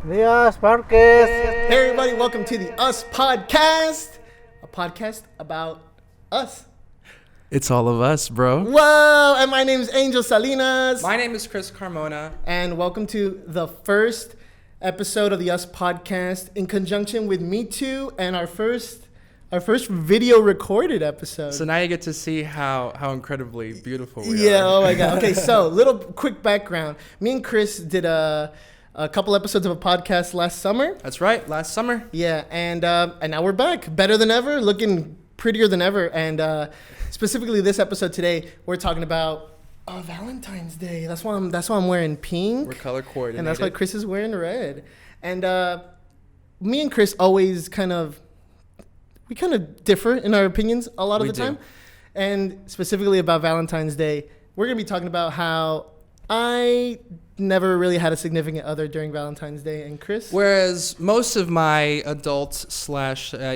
Dias Marquez. Hey everybody, welcome to the Us Podcast, a podcast about us. It's all of us, bro. Whoa, and my name is Angel Salinas. My name is Chris Carmona. And welcome to the first episode of the Us Podcast in conjunction with Me Too and our first video recorded episode. So now you get to see how incredibly beautiful we are. Yeah, oh my God. Okay, so little quick background. Me and Chris did a couple episodes of a podcast last summer. That's right, last summer. Yeah, and now we're back, better than ever, looking prettier than ever. And specifically this episode today, we're talking about Valentine's Day. That's why I'm wearing pink. We're color coordinated. And that's why Chris is wearing red. And me and Chris always kind of differ in our opinions a lot of the time. And specifically about Valentine's Day, we're going to be talking about how I never really had a significant other during Valentine's Day. And Chris? Whereas most of my adult /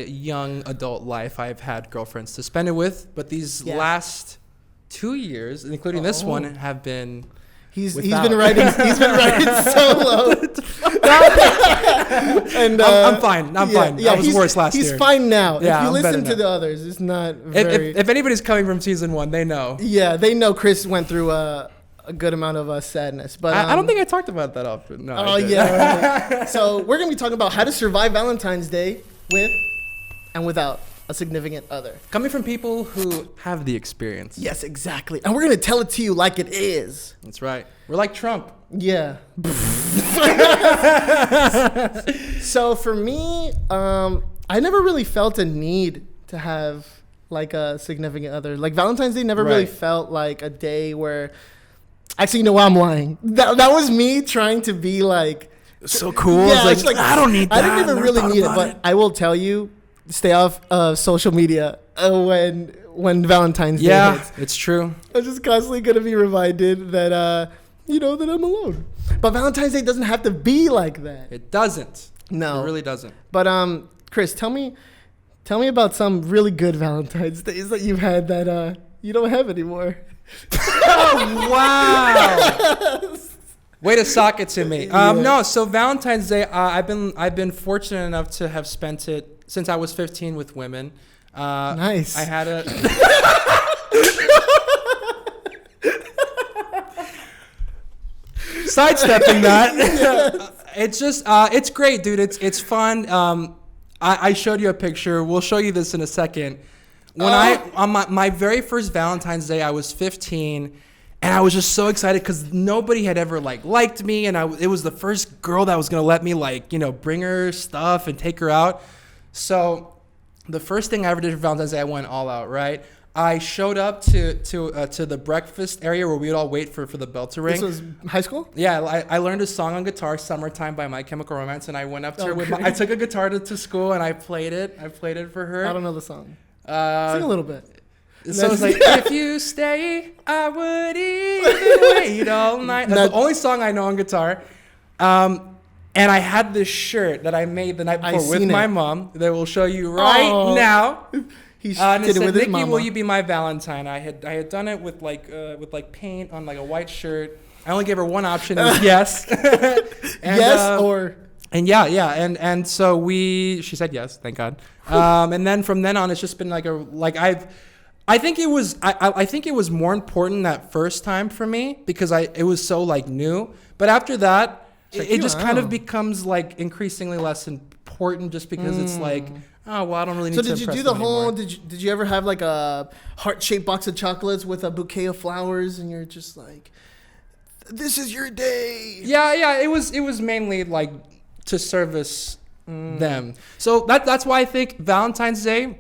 young adult life, I've had girlfriends to spend it with. But these last 2 years, including this one, have been... He's been writing solo. And I'm fine. Yeah, I was worse last year. He's fine now. Yeah, if you I'm listen to now. the others, it's not very... If anybody's coming from season 1, they know. Yeah, they know Chris went through a good amount of sadness. But I don't think I talked about that often. No. Oh, yeah. Right. So we're going to be talking about how to survive Valentine's Day with and without a significant other. Coming from people who have the experience. Yes, exactly. And we're going to tell it to you like it is. That's right. We're like Trump. Yeah. So for me, I never really felt a need to have like a significant other. Like Valentine's Day never really felt like a day where... Actually, you know what? I'm lying. That was me trying to be like... So cool. Yeah, it's like, I don't need that. I didn't even really need it, but I will tell you, stay off social media when Valentine's Day hits. Yeah, it's true. I'm just constantly going to be reminded that, that I'm alone. But Valentine's Day doesn't have to be like that. It doesn't. No. It really doesn't. But, Chris, tell me about some really good Valentine's Days that you've had that you don't have anymore. Oh, wow. Way to sock it to me. No, so Valentine's Day, I've been fortunate enough to have spent it since I was 15 with women. Nice. I had a... Sidestepping that. It's just, it's great, dude. It's fun. I showed you a picture. We'll show you this in a second. On my very first Valentine's Day, I was 15, and I was just so excited because nobody had ever liked me, and it was the first girl that was gonna let me bring her stuff and take her out. So the first thing I ever did for Valentine's Day, I went all out. Right, I showed up to the breakfast area where we'd all wait for the bell to ring. This was high school? Yeah, I learned a song on guitar, "Summertime" by My Chemical Romance, and I went up to her I took a guitar to school and I played it. I played it for her. I don't know the song. Sing a little bit. So it's like, if you stay, I would even wait all night. That's the only song I know on guitar. And I had this shirt that I made the night before with my mom that we'll show you right now. He did it with his Nikki, mama. will you be my Valentine? I had done it with paint on a white shirt. I only gave her one option. It was yes. Yes or... And and so she said yes, thank God. And then from then on, it's just been I think it was more important that first time for me because it was so new. But after that, it just kind of becomes increasingly less important just because it's oh well, I don't really need to. So did you do the whole? Did you ever have a heart-shaped box of chocolates with a bouquet of flowers, and you're just like, this is your day? Yeah. It was mainly to service them. So that's why I think Valentine's Day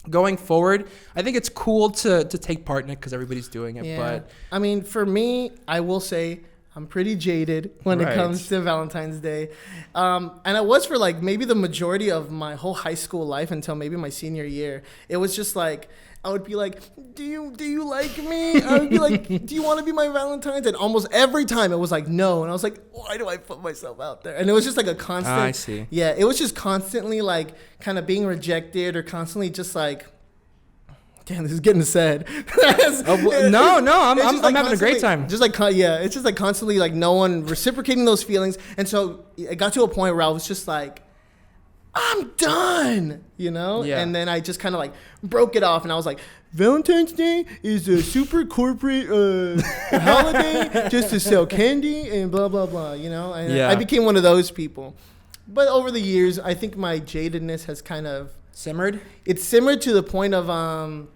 going forward, I think it's cool to take part in it because everybody's doing it. Yeah. But I mean, for me, I will say I'm pretty jaded when it comes to Valentine's Day. And I was for maybe the majority of my whole high school life until maybe my senior year. It was just I would be like, do you like me? I would be like, do you want to be my Valentine's? And almost every time it was no. And I was like, why do I put myself out there? And it was just a constant. I see. Yeah, it was just constantly kind of being rejected or constantly just Damn, this is getting sad. No, I'm having a great time. Just like, yeah, it's just like constantly like no one reciprocating those feelings. And so it got to a point where I was just like, I'm done, you know? Yeah. And then I just kind of like broke it off and I was like, Valentine's Day is a super corporate holiday just to sell candy and blah, blah, blah, you know? And I became one of those people. But over the years, I think my jadedness has kind of simmered. It's simmered to the point of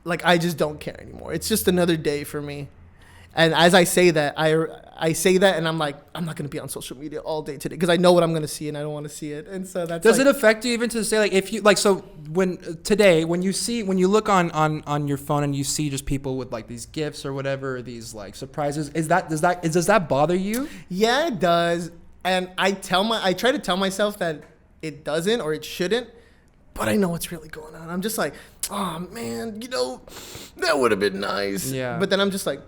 like I just don't care anymore. It's just another day for me. And as I say that, I say that and I'm like, I'm not going to be on social media all day today because I know what I'm going to see and I don't want to see it. And so that's Does it affect you even to say like if you like so when you look on your phone and you see just people with like these gifts or whatever, or these like surprises, does that bother you? Yeah, it does. And I try to tell myself that it doesn't or it shouldn't. But I know what's really going on. I'm just like, oh, man, you know, that would have been nice. Yeah. But then I'm just like,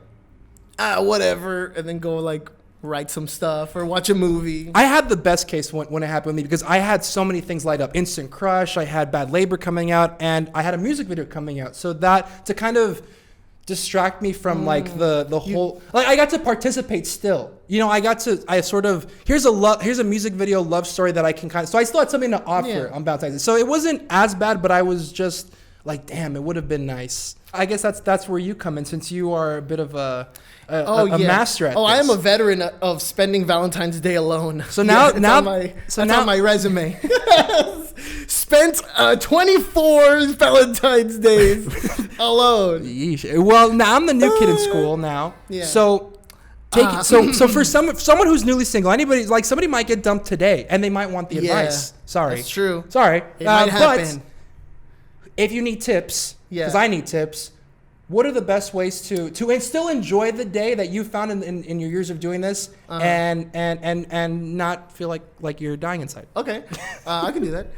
whatever. And then go, like, write some stuff or watch a movie. I had the best case when it happened with me because I had so many things light up. Instant Crush, I had Bad Labor coming out, and I had a music video coming out. So that, to kind of distract me from like the whole, like I got to participate still, you know, here's a music video love story that I can so I still had something to offer on Valentine's Day. So it wasn't as bad, but I was just like, damn, it would have been nice. I guess that's where you come in, since you are a bit of a master at this. I am a veteran of spending Valentine's Day alone. So now on my resume. Spent 24 Valentine's Days alone. Yeesh. Well, now I'm the new kid in school now. Yeah. So so for someone who's newly single, somebody might get dumped today and they might want the advice. Sorry. That's true. Sorry. It might happen. But if you need tips, because I need tips, what are the best ways to still enjoy the day that you found in your years of doing this and not feel like you're dying inside? Okay. I can do that.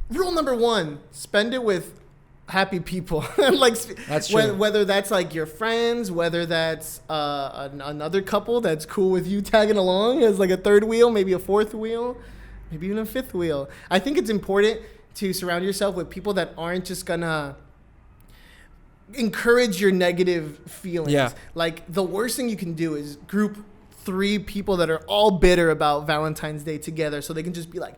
Rule number 1, spend it with happy people. That's true. Whether that's like your friends, whether that's another couple that's cool with you tagging along as like a third wheel, maybe a fourth wheel, maybe even a fifth wheel. I think it's important to surround yourself with people that aren't just gonna encourage your negative feelings. Yeah. Like the worst thing you can do is group 3 people that are all bitter about Valentine's Day together so they can just be like,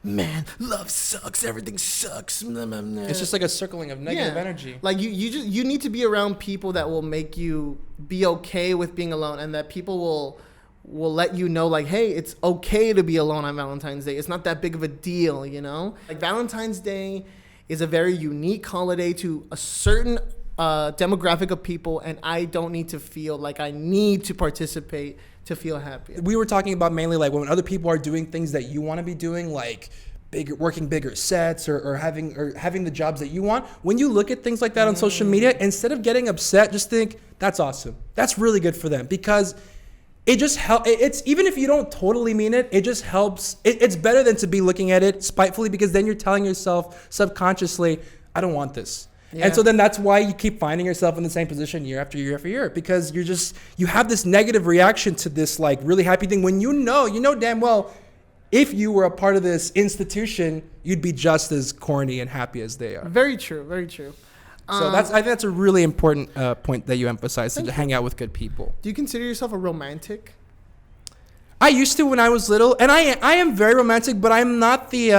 man, love sucks, everything sucks. It's just like a circling of negative energy. Like you need to be around people that will make you be okay with being alone, and that people will let you know like, hey, it's okay to be alone on Valentine's Day. It's not that big of a deal, you know? Like Valentine's Day is a very unique holiday to a certain demographic of people, and I don't need to feel like I need to participate to feel happy. We were talking about mainly like when other people are doing things that you want to be doing, like working bigger sets or having the jobs that you want. When you look at things like that on social media, instead of getting upset, just think, that's awesome. That's really good for them, because it just helps. It's even if you don't totally mean it, it just helps. It's better than to be looking at it spitefully, because then you're telling yourself subconsciously, I don't want this. Yeah. And so then that's why you keep finding yourself in the same position year after year after year, because you have this negative reaction to this like really happy thing when you know damn well if you were a part of this institution, you'd be just as corny and happy as they are. Very true. Very true. So I think that's a really important point that you emphasize, to hang out with good people. Do you consider yourself a romantic? I used to when I was little, and I am very romantic, but I'm not the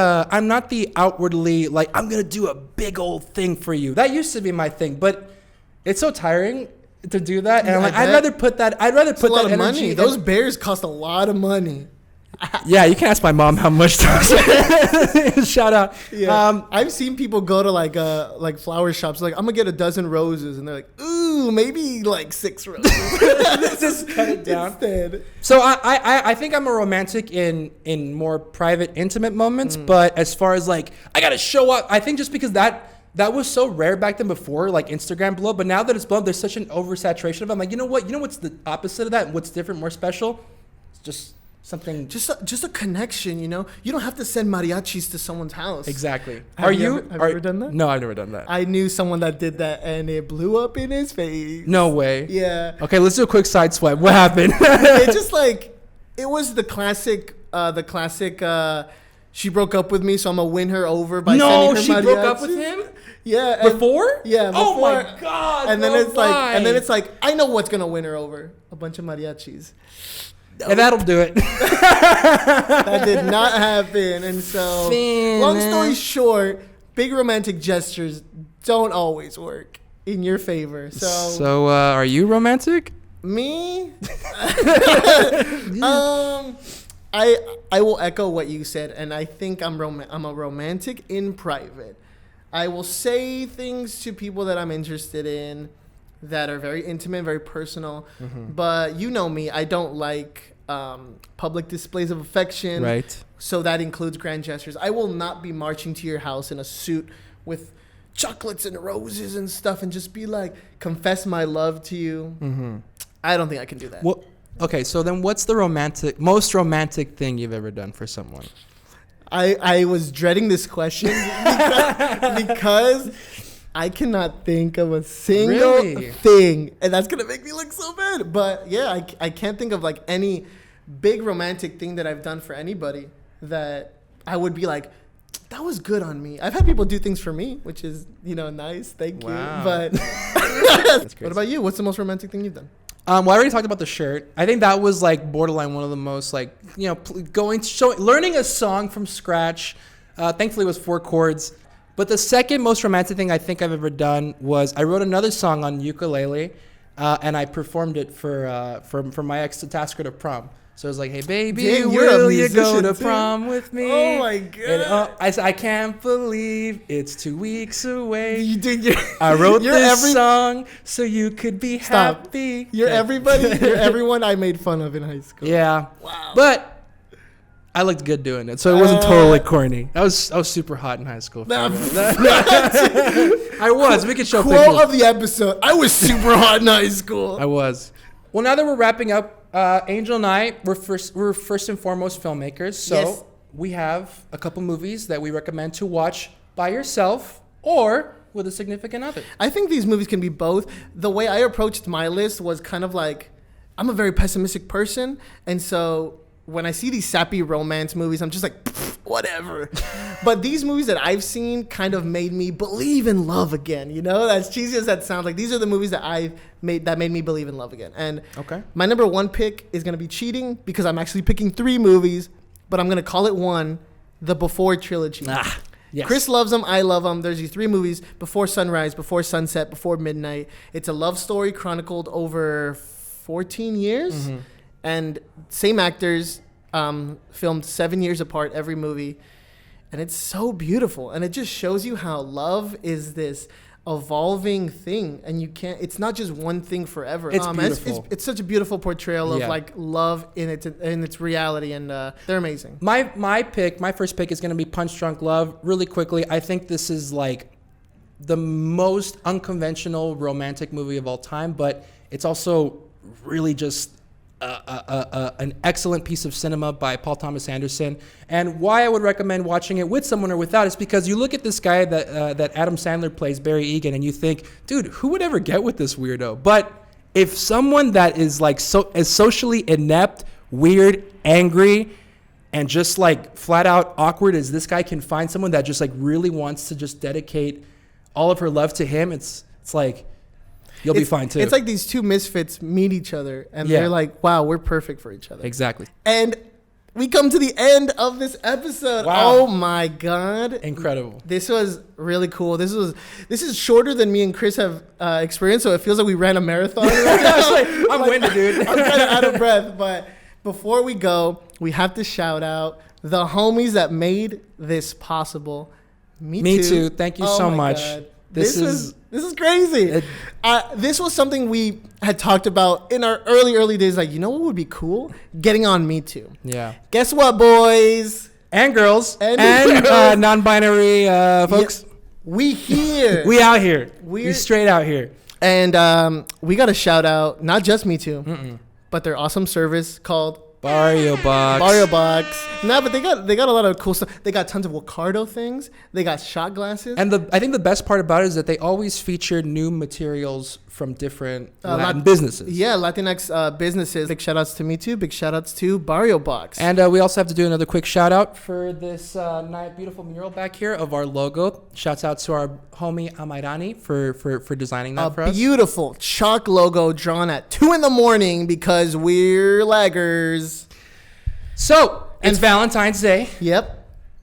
outwardly like, I'm gonna do a big old thing for you. That used to be my thing, but it's so tiring to do that, and I'm like, I'd rather put that energy. Money. Those bears cost a lot of money. Yeah, you can ask my mom how much. Shout out. Yeah. I've seen people go to like flower shops, like, I'm gonna get a dozen roses, and they're like, ooh, maybe like 6 roses. Just cut it down. Instead. So I think I'm a romantic in more private, intimate moments, but as far as like, I gotta show up, I think just because that was so rare back then before like Instagram blew up, but now that it's blown up, there's such an oversaturation of it. I'm like, you know what's the opposite of that? What's different, more special? It's just something, just a connection, you know. You don't have to send mariachis to someone's house. Exactly. Have you ever done that? No, I've never done that. I knew someone that did that, and it blew up in his face. No way. Yeah. Okay, let's do a quick side swipe. What happened? It just like, it was the classic. She broke up with me, so I'm gonna win her over by sending her mariachis. No, she broke up with him? Yeah. Before? Yeah. Before. Oh my God. And then bro, it's like, why? and then it's like, I know what's gonna win her over. A bunch of mariachis. And that'll do it. That did not happen. And so, Man, long man. story short, big romantic gestures don't always work in your favor. So are you romantic? me, I will echo what you said, and I think I'm a romantic in private. I will say things to people that I'm interested in that are very intimate, very personal. Mm-hmm. But you know me, I don't like public displays of affection. Right. So that includes grand gestures. I will not be marching to your house in a suit with chocolates and roses and stuff and just be like, confess my love to you. Mm-hmm. I don't think I can do that. Well, okay, so then what's the most romantic thing you've ever done for someone? I was dreading this question because I cannot think of a single thing, and that's gonna make me look so bad. But yeah, I can't think of like any big romantic thing that I've done for anybody that I would be like, that was good on me. I've had people do things for me, which is, nice. Thank you. But what about you? What's the most romantic thing you've done? Well, I already talked about the shirt. I think that was like borderline one of the most like, learning a song from scratch. Thankfully, it was 4 chords. But the second most romantic thing I think I've ever done was I wrote another song on ukulele, and I performed it for my ex to ask her to prom. So it was like, hey, baby, Dang, will you go to prom with me? Oh, my God. And, I said, I can't believe it's 2 weeks away. You did. I wrote this song so you could be happy. You're everybody. You're everyone I made fun of in high school. Yeah. Wow. But I looked good doing it, so it wasn't totally corny. I was super hot in high school. I was. We could show Quote pictures. of the episode. I was super hot in high school. I was. Well, now that we're wrapping up, Angel and I, we're first and foremost filmmakers, so Yes. we have a couple movies that we recommend to watch by yourself or with a significant other. I think these movies can be both. The way I approached my list was kind of like, I'm a very pessimistic person, and so when I see these sappy romance movies, I'm just like, whatever. But these movies that I've seen kind of made me believe in love again. As cheesy as that sounds, like these are the movies that made me believe in love again. And my number one pick is gonna be cheating because I'm actually picking 3 movies, but I'm gonna call it one, the Before trilogy. Yes. Chris loves them. I love them. There's these 3 movies: Before Sunrise, Before Sunset, Before Midnight. It's a love story chronicled over 14 years. Mm-hmm. And same actors, filmed 7 years apart, every movie. And it's so beautiful. And it just shows you how love is this evolving thing. And it's not just one thing forever. It's beautiful. It's such a beautiful portrayal of like love in its reality. And they're amazing. My first pick is going to be Punch Drunk Love. Really quickly, I think this is like the most unconventional romantic movie of all time, but it's also really just an excellent piece of cinema by Paul Thomas Anderson. And why I would recommend watching it with someone or without is because you look at this guy that Adam Sandler plays, Barry Egan, and you think, dude, who would ever get with this weirdo? But if someone that is like as socially inept, weird, angry, and just like flat out awkward as this guy can find someone that just like really wants to just dedicate all of her love to him, it's like, you'll be fine too. It's like these 2 misfits meet each other and they're like, wow, we're perfect for each other. Exactly. And we come to the end of this episode. Wow. Oh my God. Incredible. This was really cool. This is shorter than me and Chris have experienced, so it feels like we ran a marathon. I'm winded, dude. I'm kind of out of breath, but before we go, we have to shout out the homies that made this possible. Me too. Thank you so much. God. This is crazy. This was something we had talked about in our early days. Like, what would be cool? Getting on Me Too. Yeah. Guess what, boys and girls and non-binary folks? Yeah, we here. We out here. We straight out here. And we got to shout out not just Me Too, but their awesome service called Barrio Box. Barrio Box. Nah, but they got a lot of cool stuff. They got tons of Wacardo things. They got shot glasses. And I think the best part about it is that they always feature new materials from different Latin businesses. Yeah, Latinx businesses. Big shout outs to me too. Big shout outs to Barrio Box. And we also have to do another quick shout out for this beautiful mural back here of our logo. Shouts out to our homie Amairani for designing that for us. A beautiful chalk logo drawn at 2 a.m. because we're laggers. So, it's Valentine's Day. Yep.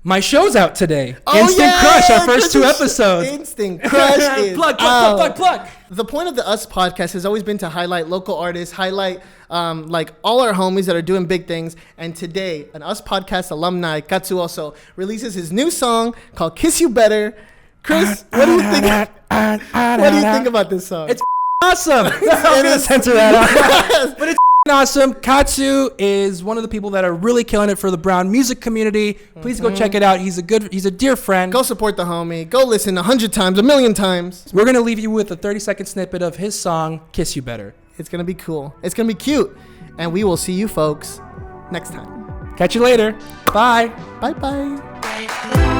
My show's out today. Instant Crush, our first 2 episodes. Instant Crush is plug. The point of the Us podcast has always been to highlight local artists, highlight like all our homies that are doing big things. And today, an Us podcast alumni, Katsuoso, releases his new song called Kiss You Better. Chris, what do you think? What do you think about this song? It's awesome. I'm going to censor that out. But it's awesome. Katsu is one of the people that are really killing it for the brown music community. Please go check it out. He's a dear friend. Go support the homie. Go listen 100 times, 1,000,000 times. We're going to leave you with a 30-second snippet of his song, Kiss You Better. It's going to be cool. It's going to be cute. And we will see you folks next time. Catch you later. Bye. Bye-bye.